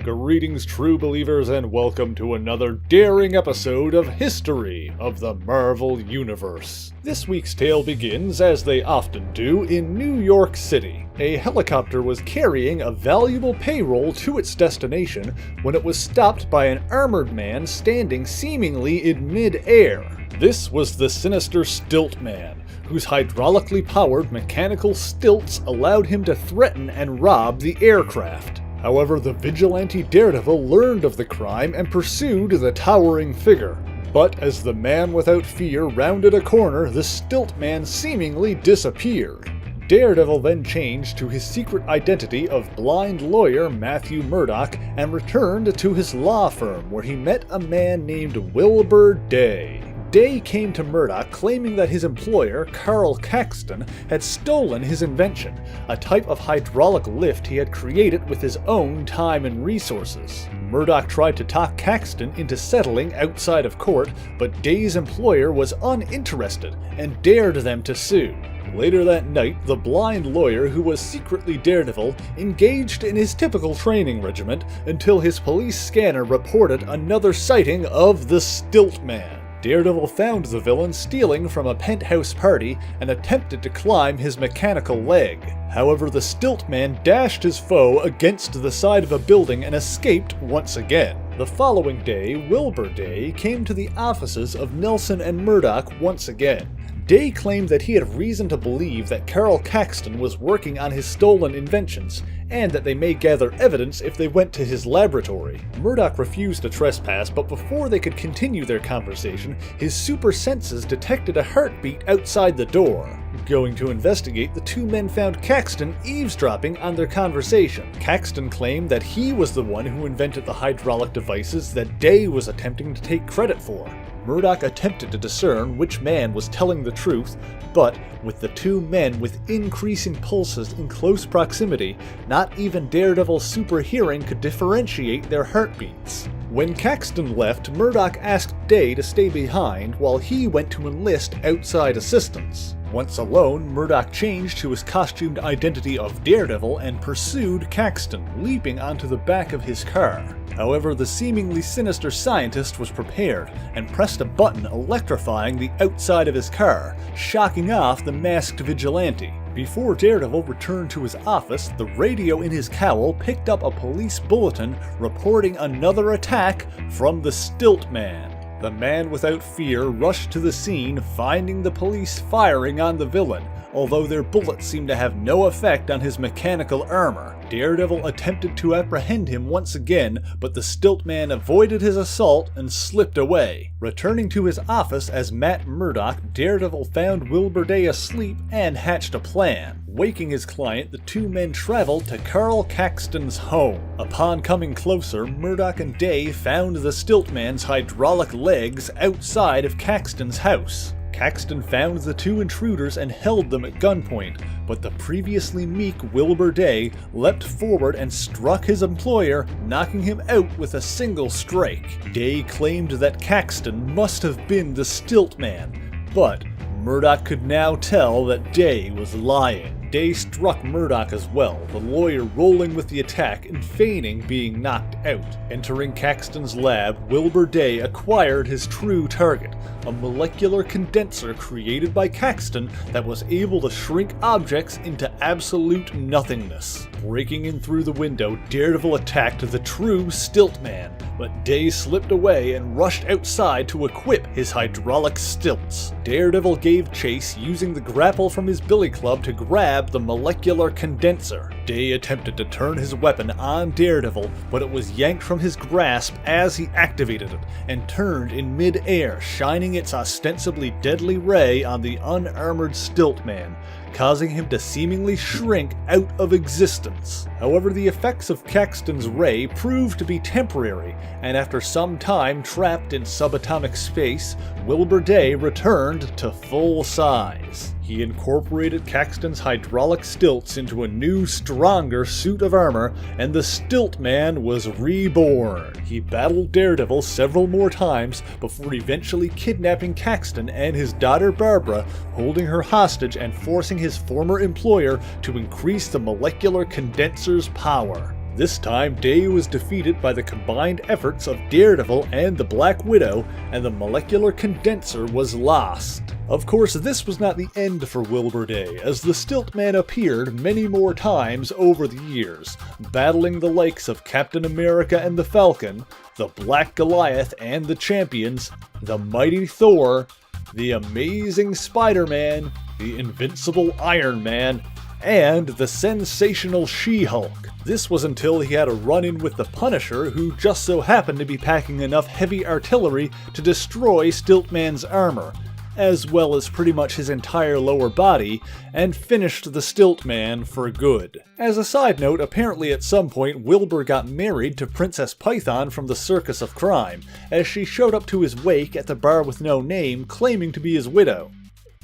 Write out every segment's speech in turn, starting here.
Greetings, true believers, and welcome to another daring episode of History of the Marvel Universe. This week's tale begins, as they often do, in New York City. A helicopter was carrying a valuable payroll to its destination when it was stopped by an armored man standing seemingly in mid-air. This was the sinister Stilt-Man, whose hydraulically powered mechanical stilts allowed him to threaten and rob the aircraft. However, the vigilante Daredevil learned of the crime and pursued the towering figure. But as the man without fear rounded a corner, the Stilt-Man seemingly disappeared. Daredevil then changed to his secret identity of blind lawyer Matthew Murdock and returned to his law firm, where he met a man named Wilbur Day. Day came to Murdock claiming that his employer, Carl Caxton, had stolen his invention, a type of hydraulic lift he had created with his own time and resources. Murdock tried to talk Caxton into settling outside of court, but Day's employer was uninterested and dared them to sue. Later that night, the blind lawyer, who was secretly Daredevil, engaged in his typical training regimen until his police scanner reported another sighting of the Stilt-Man. Daredevil found the villain stealing from a penthouse party and attempted to climb his mechanical leg. However, the Stilt-Man dashed his foe against the side of a building and escaped once again. The following day, Wilbur Day came to the offices of Nelson and Murdock once again. Day claimed that he had reason to believe that Carl Caxton was working on his stolen inventions, and that they may gather evidence if they went to his laboratory. Murdock refused to trespass, but before they could continue their conversation, his super senses detected a heartbeat outside the door. Going to investigate, the two men found Caxton eavesdropping on their conversation. Caxton claimed that he was the one who invented the hydraulic devices that Day was attempting to take credit for. Murdock attempted to discern which man was telling the truth, but with the two men with increasing pulses in close proximity, not even Daredevil's super hearing could differentiate their heartbeats. When Caxton left, Murdock asked Day to stay behind while he went to enlist outside assistance. Once alone, Murdock changed to his costumed identity of Daredevil and pursued Caxton, leaping onto the back of his car. However, the seemingly sinister scientist was prepared and pressed a button electrifying the outside of his car, shocking off the masked vigilante. Before Daredevil returned to his office, the radio in his cowl picked up a police bulletin reporting another attack from the Stilt-Man. The man without fear rushed to the scene, finding the police firing on the villain, although their bullets seemed to have no effect on his mechanical armor. Daredevil attempted to apprehend him once again, but the Stilt-Man avoided his assault and slipped away. Returning to his office as Matt Murdock, Daredevil found Wilbur Day asleep and hatched a plan. Waking his client, the two men traveled to Carl Caxton's home. Upon coming closer, Murdock and Day found the Stilt-Man's hydraulic legs outside of Caxton's house. Caxton found the two intruders and held them at gunpoint, but the previously meek Wilbur Day leapt forward and struck his employer, knocking him out with a single strike. Day claimed that Caxton must have been the Stilt-Man, but Murdock could now tell that Day was lying. Day struck Murdock as well, the lawyer rolling with the attack and feigning being knocked out. Entering Caxton's lab, Wilbur Day acquired his true target, a molecular condenser created by Caxton that was able to shrink objects into absolute nothingness. Breaking in through the window, Daredevil attacked the true Stilt-Man, but Day slipped away and rushed outside to equip his hydraulic stilts. Daredevil gave chase using the grapple from his billy club to grab the molecular condenser. Day attempted to turn his weapon on Daredevil, but it was yanked from his grasp as he activated it, and turned in mid-air, shining its ostensibly deadly ray on the unarmored Stilt-Man, causing him to seemingly shrink out of existence. However, the effects of Caxton's ray proved to be temporary, and after some time trapped in subatomic space, Wilbur Day returned to full size. He incorporated Caxton's hydraulic stilts into a new, stronger suit of armor, and the Stilt-Man was reborn. He battled Daredevil several more times before eventually kidnapping Caxton and his daughter Barbara, holding her hostage and forcing his former employer to increase the molecular condenser's power. This time, Day was defeated by the combined efforts of Daredevil and the Black Widow, and the molecular condenser was lost. Of course, this was not the end for Wilbur Day, as the Stilt-Man appeared many more times over the years, battling the likes of Captain America and the Falcon, the Black Goliath and the Champions, the Mighty Thor, the Amazing Spider-Man, the Invincible Iron Man, and the Sensational She-Hulk. This was until he had a run-in with the Punisher, who just so happened to be packing enough heavy artillery to destroy Stilt-Man's armor, as well as pretty much his entire lower body, and finished the Stilt-Man for good. As a side note, apparently at some point Wilbur got married to Princess Python from the Circus of Crime, as she showed up to his wake at the bar with no name, claiming to be his widow.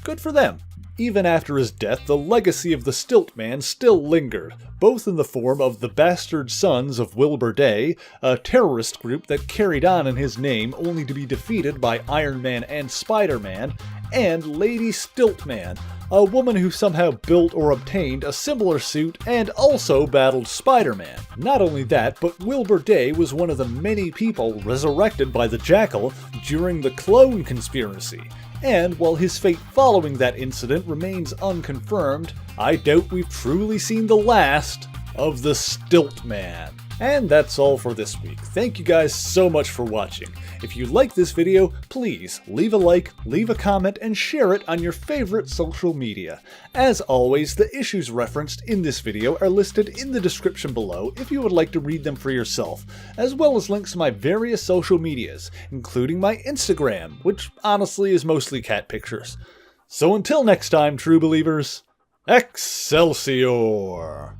Good for them. Even after his death, the legacy of the Stilt-Man still lingered, both in the form of the Bastard Sons of Wilbur Day, a terrorist group that carried on in his name only to be defeated by Iron Man and Spider-Man, and Lady Stilt-Man, a woman who somehow built or obtained a similar suit and also battled Spider-Man. Not only that, but Wilbur Day was one of the many people resurrected by the Jackal during the Clone Conspiracy. And while his fate following that incident remains unconfirmed, I doubt we've truly seen the last of the Stilt-Man. And that's all for this week. Thank you guys so much for watching. If you like this video, please leave a like, leave a comment, and share it on your favorite social media. As always, the issues referenced in this video are listed in the description below if you would like to read them for yourself, as well as links to my various social medias, including my Instagram, which honestly is mostly cat pictures. So until next time, true believers, Excelsior!